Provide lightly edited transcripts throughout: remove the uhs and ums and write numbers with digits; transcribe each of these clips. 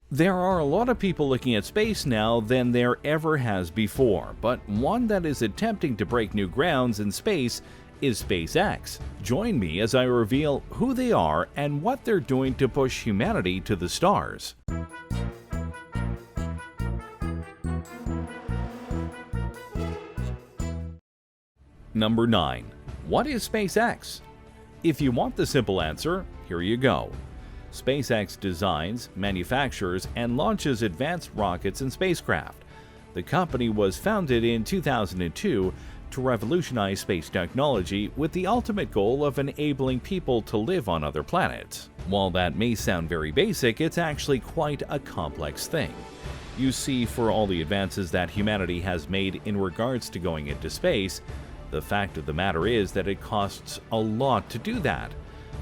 There are a lot of people looking at space now than there ever has before, but one that is attempting to break new grounds in space is SpaceX. Join me as I reveal who they are and what they're doing to push humanity to the stars. Number 9. What is SpaceX? If you want the simple answer, here you go. SpaceX designs, manufactures, and launches advanced rockets and spacecraft. The company was founded in 2002 to revolutionize space technology with the ultimate goal of enabling people to live on other planets. While that may sound very basic, it's actually quite a complex thing. You see, for all the advances that humanity has made in regards to going into space, the fact of the matter is that it costs a lot to do that.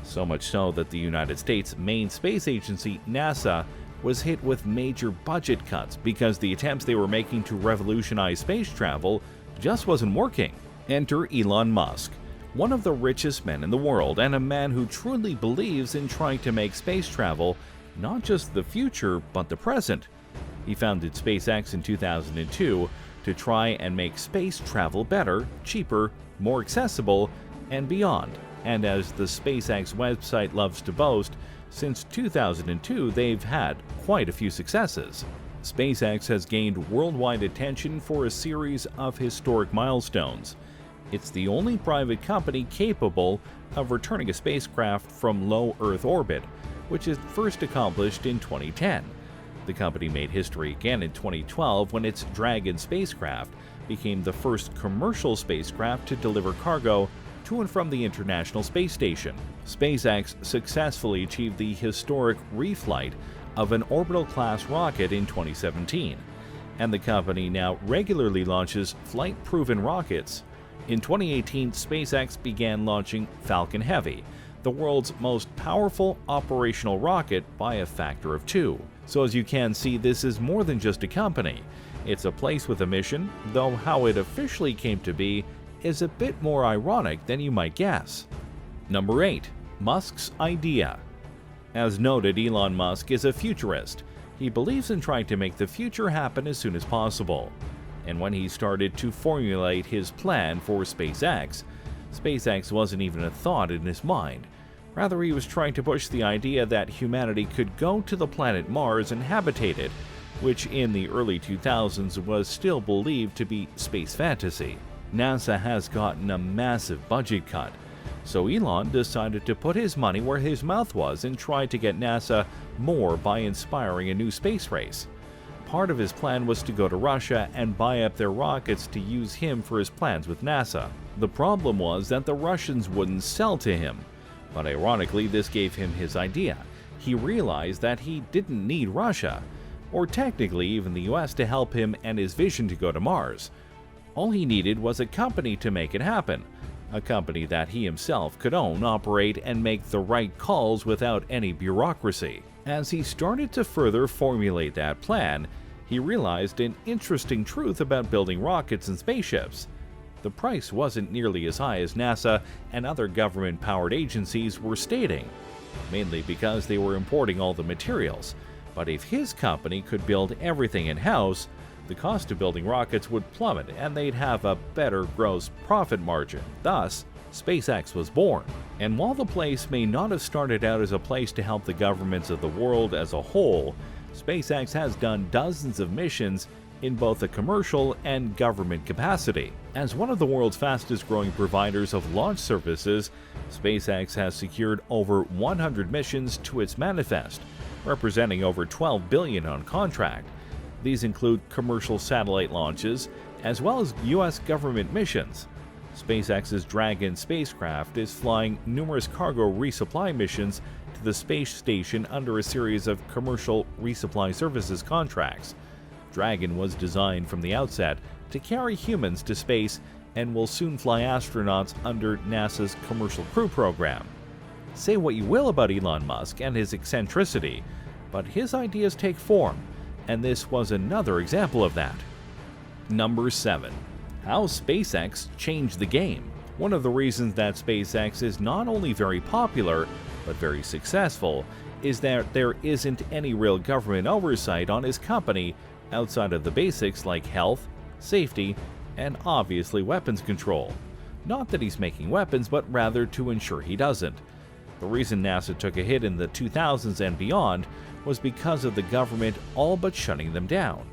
So much so that the United States' main space agency, NASA, was hit with major budget cuts because the attempts they were making to revolutionize space travel just wasn't working. Enter Elon Musk, one of the richest men in the world and a man who truly believes in trying to make space travel not just the future but the present. He founded SpaceX in 2002 to try and make space travel better, cheaper, more accessible, and beyond. And as the SpaceX website loves to boast, since 2002 they've had quite a few successes. SpaceX has gained worldwide attention for a series of historic milestones. It's the only private company capable of returning a spacecraft from low Earth orbit, which is first accomplished in 2010. The company made history again in 2012 when its Dragon spacecraft became the first commercial spacecraft to deliver cargo to and from the International Space Station. SpaceX successfully achieved the historic reflight of an orbital-class rocket in 2017, and the company now regularly launches flight-proven rockets. In 2018, SpaceX began launching Falcon Heavy, the world's most powerful operational rocket by a factor of 2. So as you can see, this is more than just a company. It's a place with a mission, though how it officially came to be is a bit more ironic than you might guess. Number 8. Musk's idea. As noted, Elon Musk is a futurist. He believes in trying to make the future happen as soon as possible. And when he started to formulate his plan for SpaceX, SpaceX wasn't even a thought in his mind. Rather, he was trying to push the idea that humanity could go to the planet Mars and habitate it, which in the early 2000s was still believed to be space fantasy. NASA has gotten a massive budget cut, so Elon decided to put his money where his mouth was and try to get NASA more by inspiring a new space race. Part of his plan was to go to Russia and buy up their rockets to use him for his plans with NASA. The problem was that the Russians wouldn't sell to him, but ironically this gave him his idea. He realized that he didn't need Russia, or technically even the US, to help him and his vision to go to Mars. All he needed was a company to make it happen, a company that he himself could own, operate, and make the right calls without any bureaucracy. As he started to further formulate that plan, he realized an interesting truth about building rockets and spaceships. The price wasn't nearly as high as NASA and other government-powered agencies were stating, mainly because they were importing all the materials. But if his company could build everything in-house, the cost of building rockets would plummet and they'd have a better gross profit margin. Thus, SpaceX was born. And while the place may not have started out as a place to help the governments of the world as a whole, SpaceX has done dozens of missions in both a commercial and government capacity. As one of the world's fastest growing providers of launch services, SpaceX has secured over 100 missions to its manifest, representing over $12 billion on contract. These include commercial satellite launches, as well as U.S. government missions. SpaceX's Dragon spacecraft is flying numerous cargo resupply missions to the space station under a series of commercial resupply services contracts. Dragon was designed from the outset to carry humans to space and will soon fly astronauts under NASA's Commercial Crew program. Say what you will about Elon Musk and his eccentricity, but his ideas take form, and this was another example of that. Number 7. How SpaceX changed the game. One of the reasons that SpaceX is not only very popular, but very successful, is that there isn't any real government oversight on his company outside of the basics like health, safety, and obviously weapons control. Not that he's making weapons, but rather to ensure he doesn't. The reason NASA took a hit in the 2000s and beyond was because of the government all but shutting them down.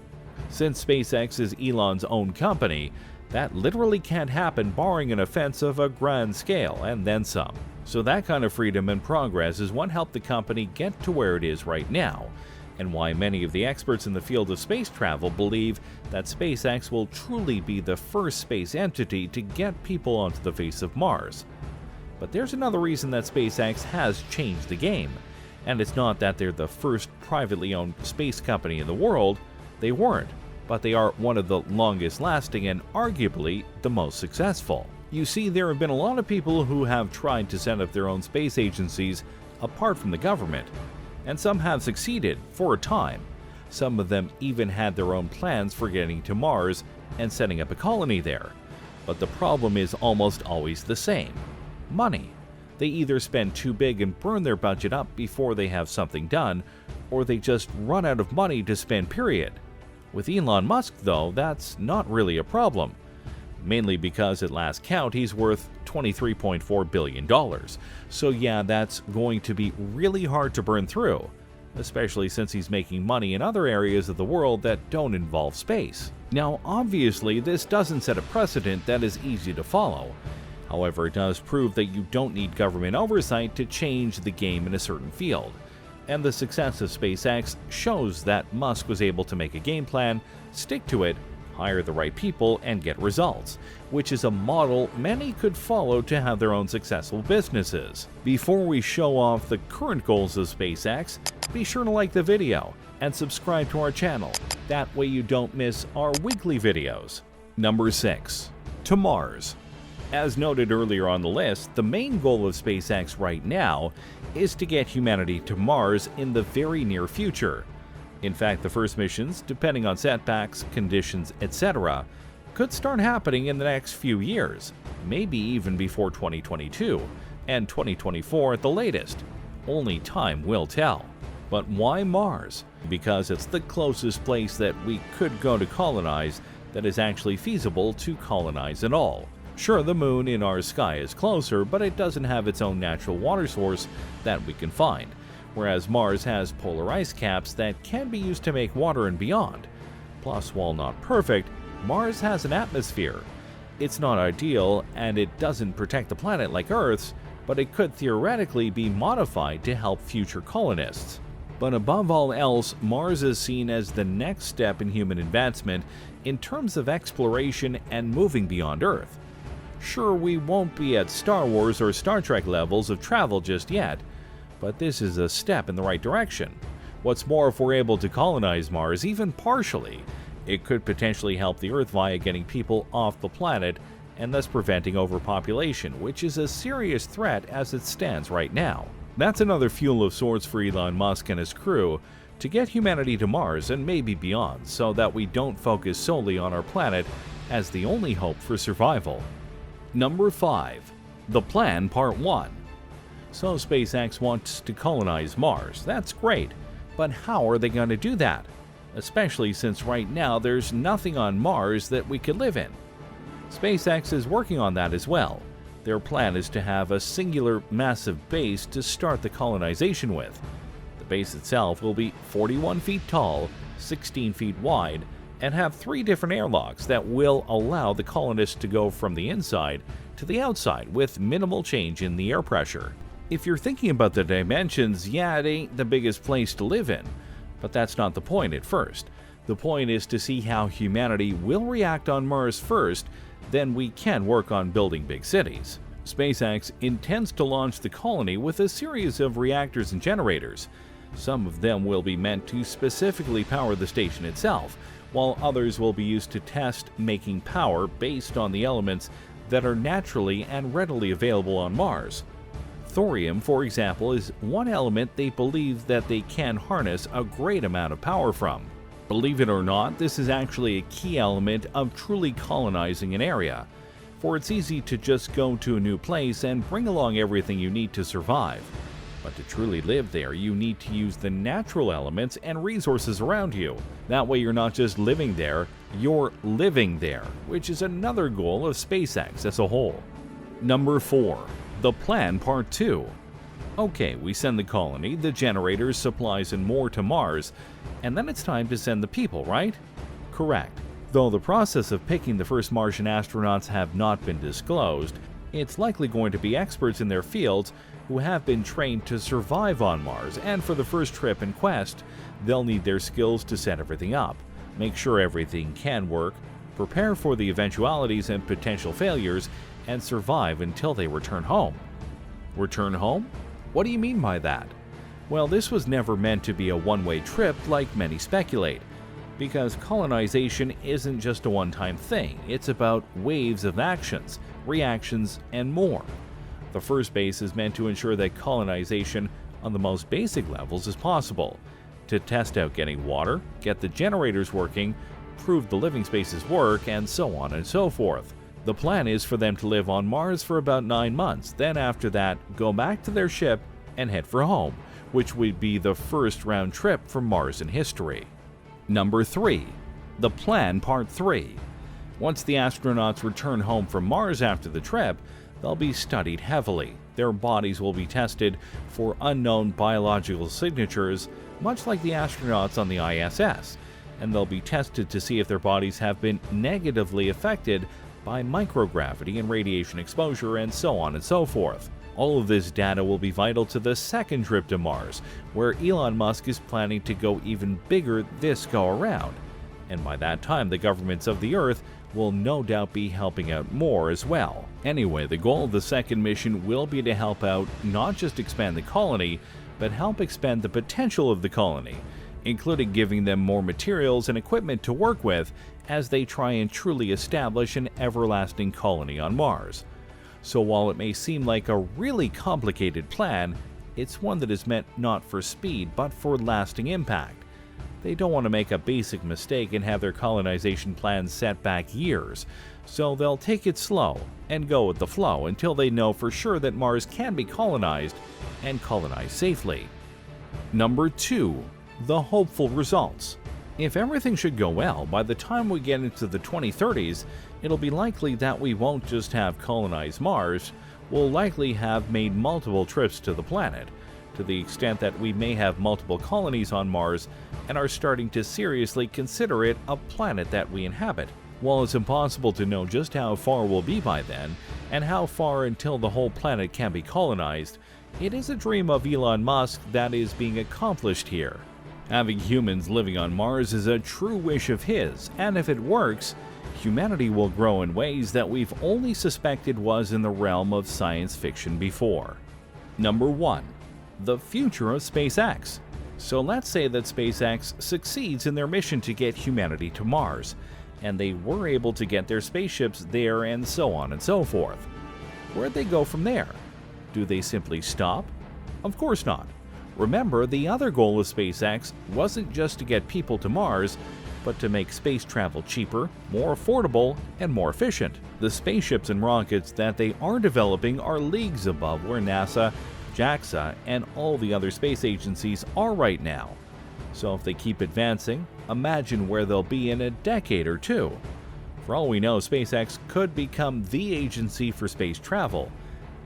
Since SpaceX is Elon's own company, that literally can't happen barring an offense of a grand scale and then some. So that kind of freedom and progress is what helped the company get to where it is right now, and why many of the experts in the field of space travel believe that SpaceX will truly be the first space entity to get people onto the face of Mars. But there's another reason that SpaceX has changed the game, and it's not that they're the first privately owned space company in the world. They weren't, but they are one of the longest lasting and arguably the most successful. You see, there have been a lot of people who have tried to set up their own space agencies apart from the government, and some have succeeded for a time. Some of them even had their own plans for getting to Mars and setting up a colony there. But the problem is almost always the same: money. They either spend too big and burn their budget up before they have something done, or they just run out of money to spend, period. With Elon Musk, though, that's not really a problem. Mainly because at last count he's worth $23.4 billion. So yeah, that's going to be really hard to burn through, especially since he's making money in other areas of the world that don't involve space. Now, obviously, this doesn't set a precedent that is easy to follow. However, it does prove that you don't need government oversight to change the game in a certain field. And the success of SpaceX shows that Musk was able to make a game plan, stick to it, hire the right people, and get results, which is a model many could follow to have their own successful businesses. Before we show off the current goals of SpaceX, be sure to like the video and subscribe to our channel. That way you don't miss our weekly videos. Number 6. To Mars. As noted earlier on the list, the main goal of SpaceX right now is to get humanity to Mars in the very near future. In fact, the first missions, depending on setbacks, conditions, etc., could start happening in the next few years, maybe even before 2022, and 2024 at the latest. Only time will tell. But why Mars? Because it's the closest place that we could go to colonize that is actually feasible to colonize at all. Sure, the moon in our sky is closer, but it doesn't have its own natural water source that we can find, whereas Mars has polar ice caps that can be used to make water and beyond. Plus, while not perfect, Mars has an atmosphere. It's not ideal, and it doesn't protect the planet like Earth's, but it could theoretically be modified to help future colonists. But above all else, Mars is seen as the next step in human advancement in terms of exploration and moving beyond Earth. Sure, we won't be at Star Wars or Star Trek levels of travel just yet, but this is a step in the right direction. What's more, if we're able to colonize Mars, even partially, it could potentially help the Earth via getting people off the planet and thus preventing overpopulation, which is a serious threat as it stands right now. That's another fuel of sorts for Elon Musk and his crew to get humanity to Mars and maybe beyond, so that we don't focus solely on our planet as the only hope for survival. Number 5. The Plan Part 1. So SpaceX wants to colonize Mars. That's great, but how are they going to do that? Especially since right now there's nothing on Mars that we could live in. SpaceX is working on that as well. Their plan is to have a singular massive base to start the colonization with. The base itself will be 41 feet tall, 16 feet wide, and have 3 different airlocks that will allow the colonists to go from the inside to the outside with minimal change in the air pressure. If you're thinking about the dimensions, yeah, it ain't the biggest place to live in, but that's not the point at first. The point is to see how humanity will react on Mars first, then we can work on building big cities. SpaceX intends to launch the colony with a series of reactors and generators. Some of them will be meant to specifically power the station itself, while others will be used to test making power based on the elements that are naturally and readily available on Mars. Thorium, for example, is one element they believe that they can harness a great amount of power from. Believe it or not, this is actually a key element of truly colonizing an area, for it's easy to just go to a new place and bring along everything you need to survive. But to truly live there, you need to use the natural elements and resources around you. That way you're not just living there, you're living there, which is another goal of SpaceX as a whole. Number 4. The Plan Part 2. Okay, we send the colony, the generators, supplies, and more to Mars, and then it's time to send the people, right? Correct. Though the process of picking the first Martian astronauts have not been disclosed, it's likely going to be experts in their fields who have been trained to survive on Mars, and for the first trip and quest, they'll need their skills to set everything up, make sure everything can work, prepare for the eventualities and potential failures, and survive until they return home. Return home? What do you mean by that? Well, this was never meant to be a one-way trip like many speculate, because colonization isn't just a one-time thing, it's about waves of actions, reactions, and more. The first base is meant to ensure that colonization on the most basic levels is possible, to test out getting water, get the generators working, prove the living spaces work, and so on and so forth. The plan is for them to live on Mars for about 9 months, then after that, go back to their ship and head for home, which would be the first round trip for Mars in history. Number 3. The Plan Part 3. Once the astronauts return home from Mars after the trip, they'll be studied heavily. Their bodies will be tested for unknown biological signatures, much like the astronauts on the ISS, and they'll be tested to see if their bodies have been negatively affected by microgravity and radiation exposure, and so on and so forth. All of this data will be vital to the second trip to Mars, where Elon Musk is planning to go even bigger this go around. And by that time, the governments of the Earth will no doubt be helping out more as well. Anyway, the goal of the second mission will be to help out not just expand the colony, but help expand the potential of the colony, including giving them more materials and equipment to work with as they try and truly establish an everlasting colony on Mars. So while it may seem like a really complicated plan, it's one that is meant not for speed but for lasting impact. They don't want to make a basic mistake and have their colonization plans set back years, so they'll take it slow and go with the flow until they know for sure that Mars can be colonized and colonized safely. Number 2. The hopeful results. If everything should go well, by the time we get into the 2030s, it'll be likely that we won't just have colonized Mars, we'll likely have made multiple trips to the planet, to the extent that we may have multiple colonies on Mars and are starting to seriously consider it a planet that we inhabit. While it's impossible to know just how far we'll be by then, and how far until the whole planet can be colonized, it is a dream of Elon Musk that is being accomplished here. Having humans living on Mars is a true wish of his, and if it works, humanity will grow in ways that we've only suspected was in the realm of science fiction before. Number 1. The future of SpaceX. So let's say that SpaceX succeeds in their mission to get humanity to Mars, and they were able to get their spaceships there and so on and so forth. Where'd they go from there? Do they simply stop? Of course not. Remember, the other goal of SpaceX wasn't just to get people to Mars, but to make space travel cheaper, more affordable, and more efficient. The spaceships and rockets that they are developing are leagues above where NASA, JAXA, and all the other space agencies are right now. So if they keep advancing, imagine where they'll be in a decade or two. For all we know, SpaceX could become the agency for space travel,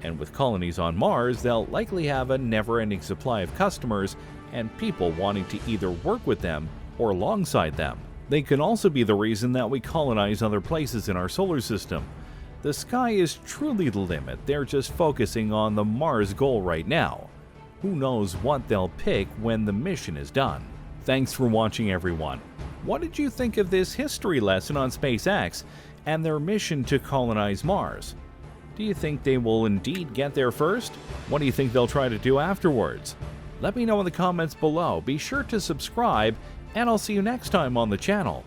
and with colonies on Mars, they'll likely have a never-ending supply of customers and people wanting to either work with them or alongside them. They can also be the reason that we colonize other places in our solar system. The sky is truly the limit, they're just focusing on the Mars goal right now. Who knows what they'll pick when the mission is done. Thanks for watching, everyone. What did you think of this history lesson on SpaceX and their mission to colonize Mars? Do you think they will indeed get there first? What do you think they'll try to do afterwards? Let me know in the comments below. Be sure to subscribe, and I'll see you next time on the channel.